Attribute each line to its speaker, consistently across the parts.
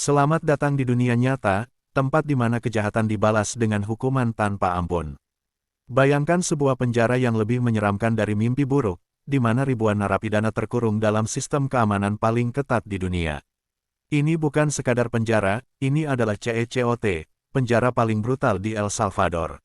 Speaker 1: Selamat datang di dunia nyata, tempat di mana kejahatan dibalas dengan hukuman tanpa ampun. Bayangkan sebuah penjara yang lebih menyeramkan dari mimpi buruk, di mana ribuan narapidana terkurung dalam sistem keamanan paling ketat di dunia. Ini bukan sekadar penjara, ini adalah CECOT, penjara paling brutal di El Salvador.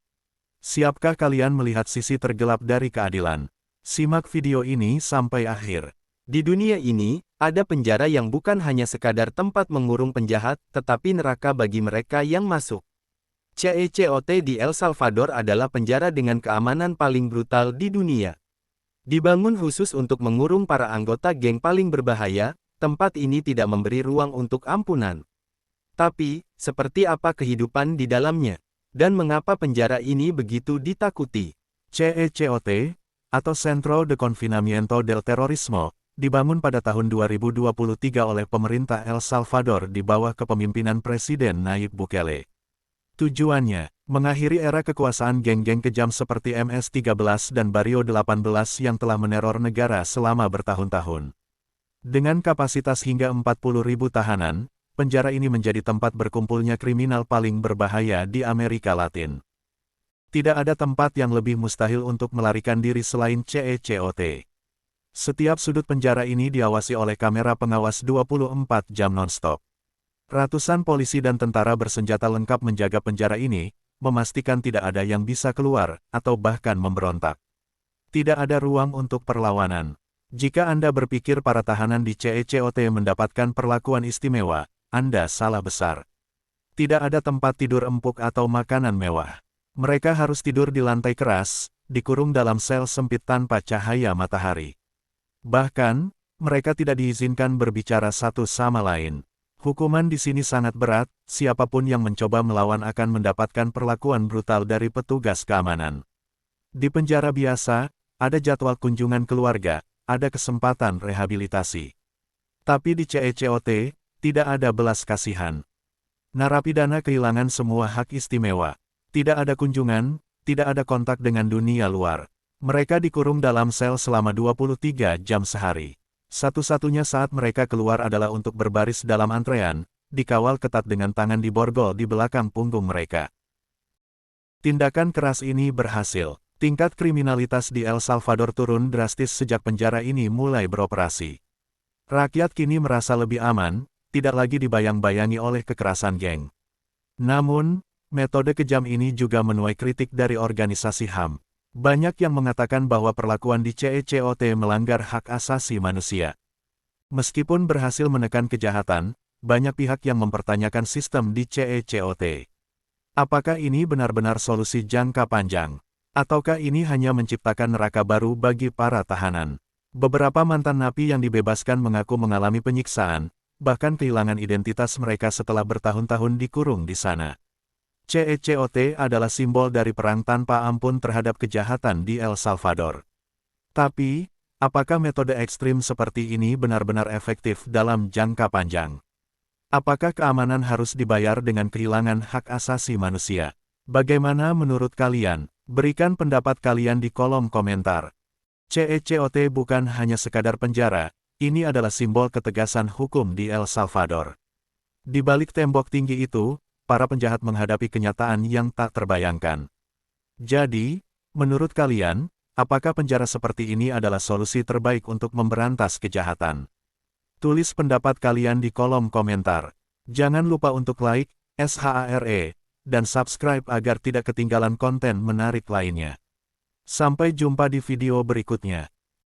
Speaker 1: Siapkah kalian melihat sisi tergelap dari keadilan? Simak video ini sampai akhir.
Speaker 2: Di dunia ini, ada penjara yang bukan hanya sekadar tempat mengurung penjahat, tetapi neraka bagi mereka yang masuk. CECOT di El Salvador adalah penjara dengan keamanan paling brutal di dunia. Dibangun khusus untuk mengurung para anggota geng paling berbahaya, tempat ini tidak memberi ruang untuk ampunan. Tapi, seperti apa kehidupan di dalamnya? Dan mengapa penjara ini begitu ditakuti?
Speaker 1: CECOT, atau Centro de Confinamiento del Terrorismo, dibangun pada tahun 2023 oleh pemerintah El Salvador di bawah kepemimpinan Presiden Nayib Bukele. Tujuannya, mengakhiri era kekuasaan geng-geng kejam seperti MS-13 dan Barrio 18 yang telah meneror negara selama bertahun-tahun. Dengan kapasitas hingga 40.000 tahanan, penjara ini menjadi tempat berkumpulnya kriminal paling berbahaya di Amerika Latin. Tidak ada tempat yang lebih mustahil untuk melarikan diri selain CECOT. Setiap sudut penjara ini diawasi oleh kamera pengawas 24 jam non-stop. Ratusan polisi dan tentara bersenjata lengkap menjaga penjara ini, memastikan tidak ada yang bisa keluar, atau bahkan memberontak. Tidak ada ruang untuk perlawanan. Jika Anda berpikir para tahanan di CECOT mendapatkan perlakuan istimewa, Anda salah besar. Tidak ada tempat tidur empuk atau makanan mewah. Mereka harus tidur di lantai keras, dikurung dalam sel sempit tanpa cahaya matahari. Bahkan, mereka tidak diizinkan berbicara satu sama lain. Hukuman di sini sangat berat, siapapun yang mencoba melawan akan mendapatkan perlakuan brutal dari petugas keamanan. Di penjara biasa, ada jadwal kunjungan keluarga, ada kesempatan rehabilitasi. Tapi di CECOT, tidak ada belas kasihan. Narapidana kehilangan semua hak istimewa. Tidak ada kunjungan, tidak ada kontak dengan dunia luar. Mereka dikurung dalam sel selama 23 jam sehari. Satu-satunya saat mereka keluar adalah untuk berbaris dalam antrean, dikawal ketat dengan tangan diborgol di belakang punggung mereka. Tindakan keras ini berhasil. Tingkat kriminalitas di El Salvador turun drastis sejak penjara ini mulai beroperasi. Rakyat kini merasa lebih aman, tidak lagi dibayang-bayangi oleh kekerasan geng. Namun, metode kejam ini juga menuai kritik dari organisasi HAM. Banyak yang mengatakan bahwa perlakuan di CECOT melanggar hak asasi manusia. Meskipun berhasil menekan kejahatan, banyak pihak yang mempertanyakan sistem di CECOT. Apakah ini benar-benar solusi jangka panjang? Ataukah ini hanya menciptakan neraka baru bagi para tahanan? Beberapa mantan napi yang dibebaskan mengaku mengalami penyiksaan, bahkan kehilangan identitas mereka setelah bertahun-tahun dikurung di sana. CECOT adalah simbol dari perang tanpa ampun terhadap kejahatan di El Salvador. Tapi, apakah metode ekstrim seperti ini benar-benar efektif dalam jangka panjang? Apakah keamanan harus dibayar dengan kehilangan hak asasi manusia? Bagaimana menurut kalian? Berikan pendapat kalian di kolom komentar. CECOT bukan hanya sekadar penjara, ini adalah simbol ketegasan hukum di El Salvador. Di balik tembok tinggi itu, para penjahat menghadapi kenyataan yang tak terbayangkan. Jadi, menurut kalian, apakah penjara seperti ini adalah solusi terbaik untuk memberantas kejahatan? Tulis pendapat kalian di kolom komentar. Jangan lupa untuk like, share, dan subscribe agar tidak ketinggalan konten menarik lainnya. Sampai jumpa di video berikutnya.